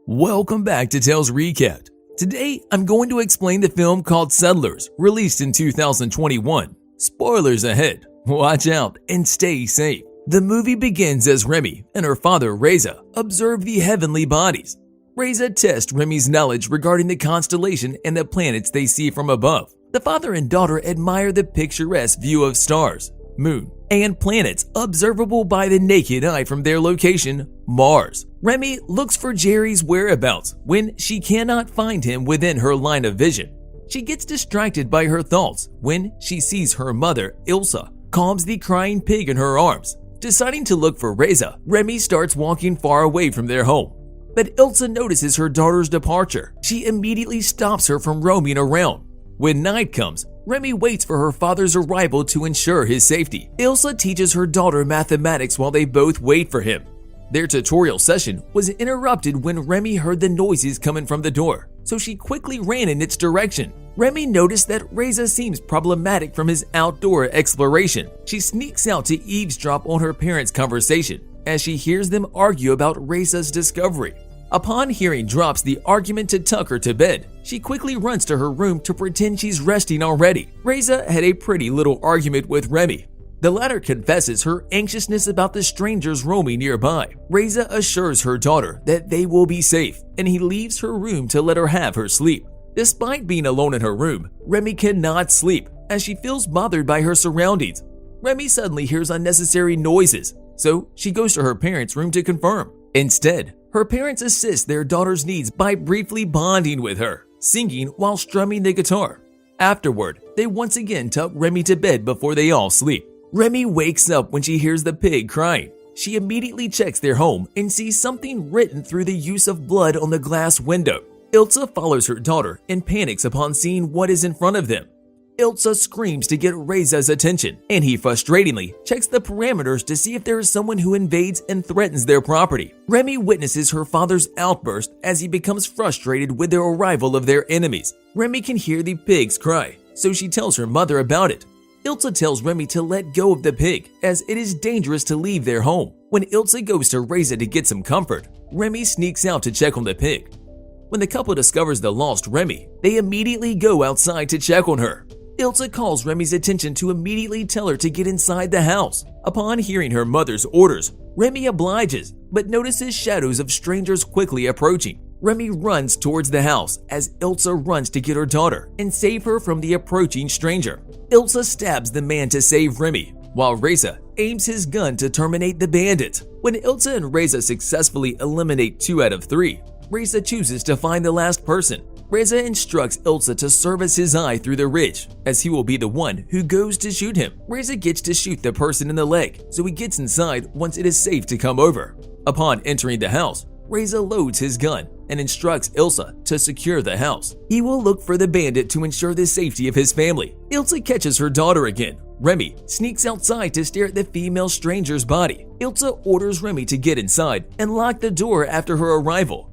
Welcome back to Tales Recapped. Today, I'm going to explain the film called Settlers, released in 2021. Spoilers ahead. Watch out and stay safe. The movie begins as Remy and her father Reza observe the heavenly bodies. Reza tests Remy's knowledge regarding the constellation and the planets they see from above. The father and daughter admire the picturesque view of stars, moon, and planets observable by the naked eye from their location, Mars. Remy looks for Jerry's whereabouts when she cannot find him within her line of vision. She gets distracted by her thoughts when she sees her mother, Ilsa, calms the crying pig in her arms. Deciding to look for Reza, Remy starts walking far away from their home. But Ilsa notices her daughter's departure. She immediately stops her from roaming around. When night comes, Remy waits for her father's arrival to ensure his safety. Ilsa teaches her daughter mathematics while they both wait for him. Their tutorial session was interrupted when Remy heard the noises coming from the door, so she quickly ran in its direction. Remy noticed that Reza seems problematic from his outdoor exploration. She sneaks out to eavesdrop on her parents' conversation as she hears them argue about Reza's discovery. Upon hearing drops the argument to tuck her to bed, she quickly runs to her room to pretend she's resting already. Reza had a pretty little argument with Remy. The latter confesses her anxiousness about the strangers roaming nearby. Reza assures her daughter that they will be safe, and he leaves her room to let her have her sleep. Despite being alone in her room, Remy cannot sleep as she feels bothered by her surroundings. Remy suddenly hears unnecessary noises, so she goes to her parents' room to confirm. Instead, her parents assist their daughter's needs by briefly bonding with her, singing while strumming the guitar. Afterward, they once again tuck Remy to bed before they all sleep. Remy wakes up when she hears the pig crying. She immediately checks their home and sees something written through the use of blood on the glass window. Ilsa follows her daughter and panics upon seeing what is in front of them. Ilsa screams to get Reza's attention, and he frustratingly checks the parameters to see if there is someone who invades and threatens their property. Remy witnesses her father's outburst as he becomes frustrated with the arrival of their enemies. Remy can hear the pigs cry, so she tells her mother about it. Ilsa tells Remy to let go of the pig, as it is dangerous to leave their home. When Ilsa goes to Reza to get some comfort, Remy sneaks out to check on the pig. When the couple discovers the lost Remy, they immediately go outside to check on her. Ilsa calls Remy's attention to immediately tell her to get inside the house. Upon hearing her mother's orders, Remy obliges, but notices shadows of strangers quickly approaching. Remy runs towards the house as Ilsa runs to get her daughter and save her from the approaching stranger. Ilsa stabs the man to save Remy, while Reza aims his gun to terminate the bandit. When Ilsa and Reza successfully eliminate 2 out of 3, Reza chooses to find the last person. Reza instructs Ilsa to serve as his eye through the ridge, as he will be the one who goes to shoot him. Reza gets to shoot the person in the leg, so he gets inside once it is safe to come over. Upon entering the house, Reza loads his gun and instructs Ilsa to secure the house. He will look for the bandit to ensure the safety of his family. Ilsa catches her daughter again. Remy sneaks outside to stare at the female stranger's body. Ilsa orders Remy to get inside and lock the door after her arrival.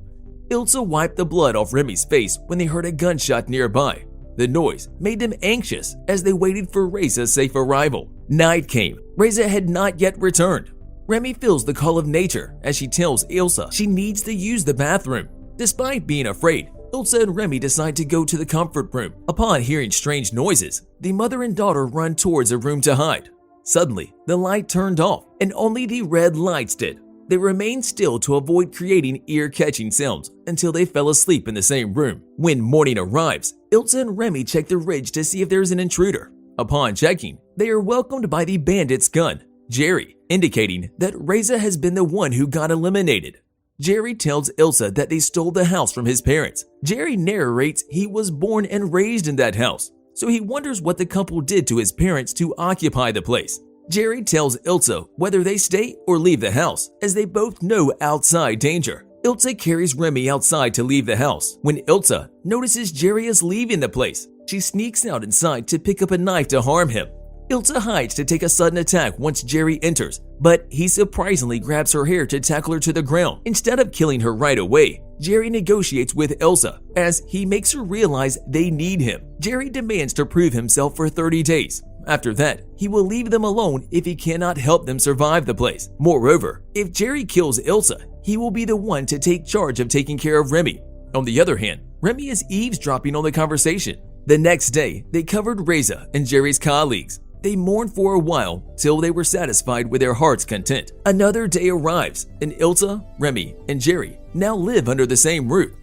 Ilsa wiped the blood off Remy's face when they heard a gunshot nearby. The noise made them anxious as they waited for Reza's safe arrival. Night came. Reza had not yet returned. Remy feels the call of nature as she tells Ilsa she needs to use the bathroom. Despite being afraid, Ilsa and Remy decide to go to the comfort room. Upon hearing strange noises, the mother and daughter run towards a room to hide. Suddenly, the light turned off and only the red lights did. They remained still to avoid creating ear-catching sounds until they fell asleep in the same room. When morning arrives, Ilsa and Remy check the ridge to see if there is an intruder. Upon checking, they are welcomed by the bandit's gun, Jerry, indicating that Reza has been the one who got eliminated. Jerry tells Ilsa that they stole the house from his parents. Jerry narrates he was born and raised in that house, so he wonders what the couple did to his parents to occupy the place. Jerry tells Ilsa whether they stay or leave the house, as they both know outside danger. Ilsa carries Remy outside to leave the house. When Ilsa notices Jerry is leaving the place, she sneaks out inside to pick up a knife to harm him. Ilsa hides to take a sudden attack once Jerry enters, but he surprisingly grabs her hair to tackle her to the ground. Instead of killing her right away, Jerry negotiates with Ilsa as he makes her realize they need him. Jerry demands to prove himself for 30 days. After that, he will leave them alone if he cannot help them survive the place. Moreover, if Jerry kills Ilsa, he will be the one to take charge of taking care of Remy. On the other hand, Remy is eavesdropping on the conversation. The next day, they covered Reza and Jerry's colleagues. They mourned for a while till they were satisfied with their heart's content. Another day arrives, and Ilsa, Remy, and Jerry now live under the same roof.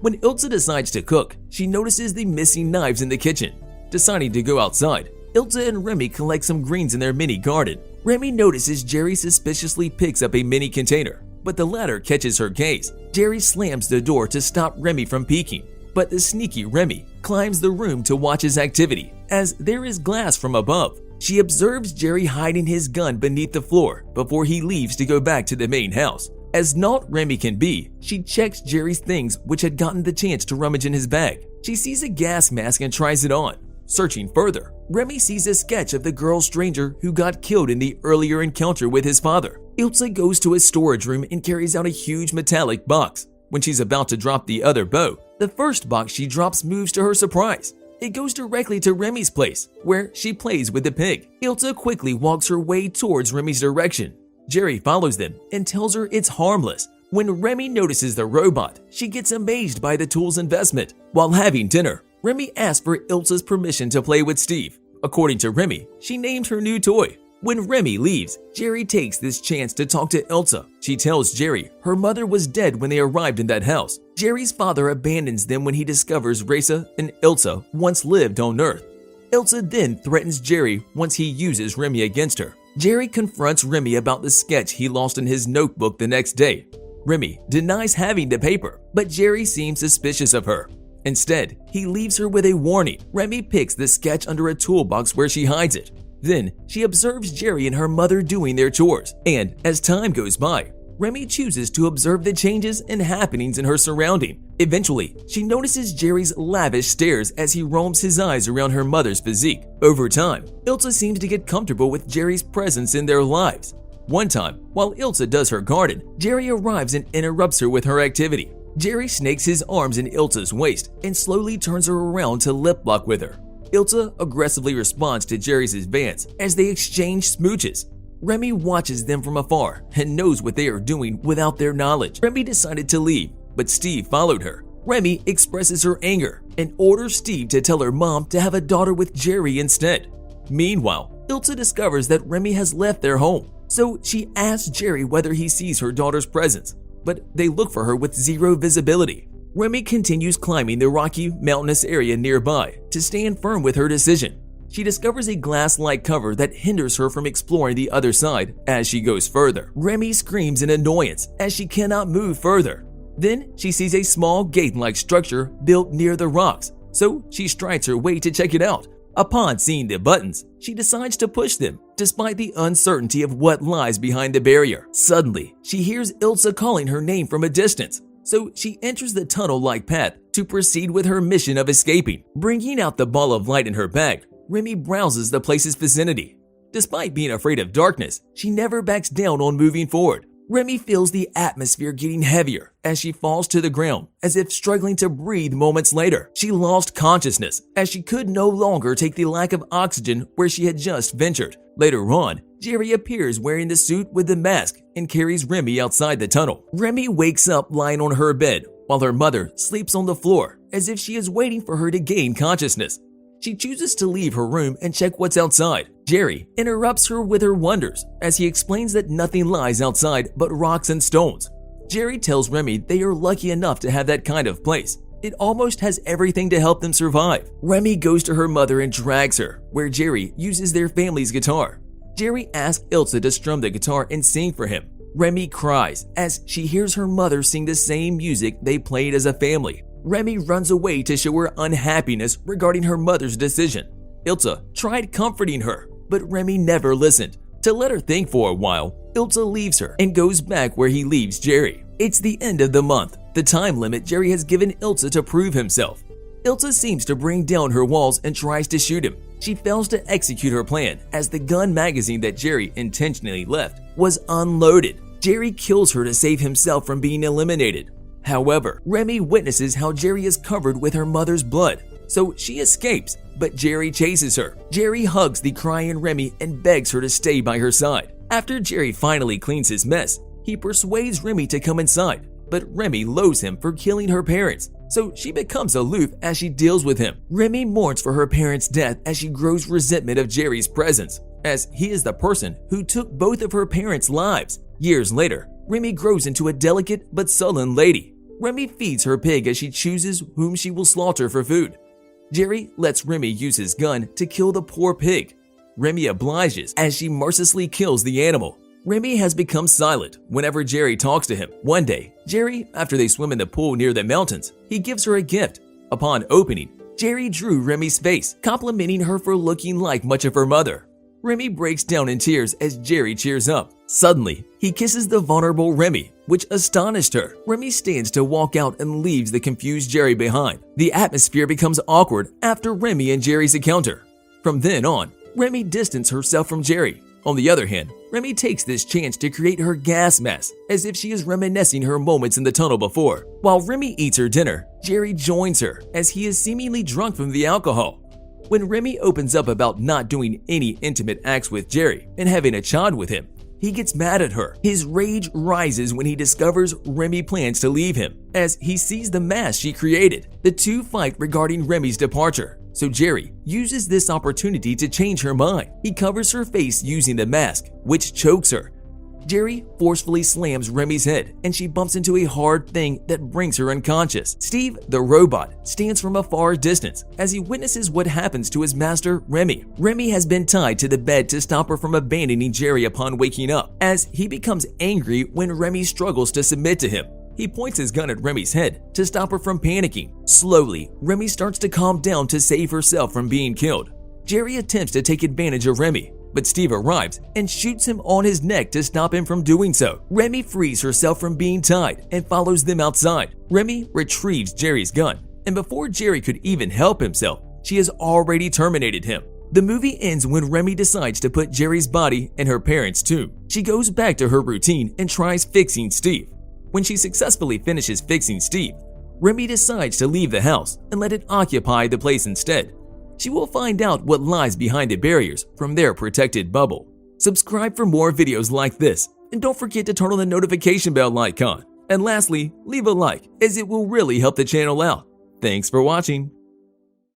When Ilsa decides to cook, she notices the missing knives in the kitchen. Deciding to go outside, Ilsa and Remy collect some greens in their mini garden. Remy notices Jerry suspiciously picks up a mini container, but the latter catches her gaze. Jerry slams the door to stop Remy from peeking, but the sneaky Remy climbs the room to watch his activity, as there is glass from above. She observes Jerry hiding his gun beneath the floor before he leaves to go back to the main house. As not Remy can be, she checks Jerry's things which had gotten the chance to rummage in his bag. She sees a gas mask and tries it on. Searching further, Remy sees a sketch of the girl stranger who got killed in the earlier encounter with his father. Ilsa goes to his storage room and carries out a huge metallic box. When she's about to drop the other bow, the first box she drops moves to her surprise. It goes directly to Remy's place, where she plays with the pig. Ilsa quickly walks her way towards Remy's direction. Jerry follows them and tells her it's harmless. When Remy notices the robot, she gets amazed by the tool's investment. While having dinner, Remy asks for Ilsa's permission to play with Steve. According to Remy, she named her new toy. When Remy leaves, Jerry takes this chance to talk to Ilsa. She tells Jerry her mother was dead when they arrived in that house. Jerry's father abandons them when he discovers Reza and Ilsa once lived on Earth. Ilsa then threatens Jerry once he uses Remy against her. Jerry confronts Remy about the sketch he lost in his notebook the next day. Remy denies having the paper, but Jerry seems suspicious of her. Instead, he leaves her with a warning. Remy picks the sketch under a toolbox where she hides it. Then, she observes Jerry and her mother doing their chores, and as time goes by, Remy chooses to observe the changes and happenings in her surrounding. Eventually, she notices Jerry's lavish stares as he roams his eyes around her mother's physique. Over time, Ilsa seems to get comfortable with Jerry's presence in their lives. One time, while Ilsa does her garden, Jerry arrives and interrupts her with her activity. Jerry snakes his arms in Ilsa's waist and slowly turns her around to lip lock with her. Ilsa aggressively responds to Jerry's advance as they exchange smooches. Remy watches them from afar and knows what they are doing without their knowledge. Remy decided to leave, but Steve followed her. Remy expresses her anger and orders Steve to tell her mom to have a daughter with Jerry instead. Meanwhile, Ilsa discovers that Remy has left their home, so she asks Jerry whether he sees her daughter's presence, but they look for her with zero visibility. Remy continues climbing the rocky, mountainous area nearby to stand firm with her decision. She discovers a glass-like cover that hinders her from exploring the other side as she goes further. Remy screams in annoyance as she cannot move further. Then she sees a small gate-like structure built near the rocks, so she strides her way to check it out. Upon seeing the buttons, she decides to push them, despite the uncertainty of what lies behind the barrier. Suddenly, she hears Ilsa calling her name from a distance, so she enters the tunnel-like path to proceed with her mission of escaping. Bringing out the ball of light in her bag, Remy browses the place's vicinity. Despite being afraid of darkness, she never backs down on moving forward. Remy feels the atmosphere getting heavier as she falls to the ground, as if struggling to breathe moments later. She lost consciousness as she could no longer take the lack of oxygen where she had just ventured. Later on, Jerry appears wearing the suit with the mask and carries Remy outside the tunnel. Remy wakes up lying on her bed while her mother sleeps on the floor as if she is waiting for her to gain consciousness. She chooses to leave her room and check what's outside. Jerry interrupts her with her wonders as he explains that nothing lies outside but rocks and stones. Jerry tells Remy they are lucky enough to have that kind of place. It almost has everything to help them survive. Remy goes to her mother and drags her, where Jerry uses their family's guitar. Jerry asks Ilsa to strum the guitar and sing for him. Remy cries as she hears her mother sing the same music they played as a family. Remy runs away to show her unhappiness regarding her mother's decision. Ilsa tried comforting her, but Remy never listened. To let her think for a while, Ilsa leaves her and goes back where he leaves Jerry. It's the end of the month, the time limit Jerry has given Ilsa to prove himself. Ilsa seems to bring down her walls and tries to shoot him. She fails to execute her plan as the gun magazine that Jerry intentionally left was unloaded. Jerry kills her to save himself from being eliminated. However, Remy witnesses how Jerry is covered with her mother's blood, so she escapes, but Jerry chases her. Jerry hugs the crying Remy and begs her to stay by her side. After Jerry finally cleans his mess, He persuades Remy to come inside, but Remy loathes him for killing her parents, so she becomes aloof as she deals with him. Remy mourns for her parents' death as she grows resentment of Jerry's presence, as he is the person who took both of her parents' lives. Years later, Remy grows into a delicate but sullen lady. Remy feeds her pig as she chooses whom she will slaughter for food. Jerry lets Remy use his gun to kill the poor pig. Remy obliges as she mercilessly kills the animal. Remy has become silent whenever Jerry talks to him. One day, Jerry, after they swim in the pool near the mountains, he gives her a gift. Upon opening, Jerry drew Remy's face, complimenting her for looking like much of her mother. Remy breaks down in tears as Jerry cheers up. Suddenly, he kisses the vulnerable Remy, which astonished her. Remy stands to walk out and leaves the confused Jerry behind. The atmosphere becomes awkward after Remy and Jerry's encounter. From then on, Remy distances herself from Jerry. On the other hand, Remy takes this chance to create her gas mask, as if she is reminiscing her moments in the tunnel before. While Remy eats her dinner, Jerry joins her, as he is seemingly drunk from the alcohol. When Remy opens up about not doing any intimate acts with Jerry and having a child with him, he gets mad at her. His rage rises when he discovers Remy plans to leave him, as he sees the mask she created. The two fight regarding Remy's departure, so Jerry uses this opportunity to change her mind. He covers her face using the mask, which chokes her. Jerry forcefully slams Remy's head, and she bumps into a hard thing that brings her unconscious. Steve, the robot, stands from a far distance as he witnesses what happens to his master, Remy. Remy has been tied to the bed to stop her from abandoning Jerry upon waking up, as he becomes angry when Remy struggles to submit to him. He points his gun at Remy's head to stop her from panicking. Slowly, Remy starts to calm down to save herself from being killed. Jerry attempts to take advantage of Remy, but Steve arrives and shoots him on his neck to stop him from doing so. Remy frees herself from being tied and follows them outside. Remy retrieves Jerry's gun, and before Jerry could even help himself, she has already terminated him. The movie ends when Remy decides to put Jerry's body in her parents' tomb. She goes back to her routine and tries fixing Steve. When she successfully finishes fixing Steve, Remy decides to leave the house and let it occupy the place instead. She will find out what lies behind the barriers from their protected bubble. Subscribe for more videos like this, and don't forget to turn on the notification bell icon. And lastly, leave a like, as it will really help the channel out. Thanks for watching.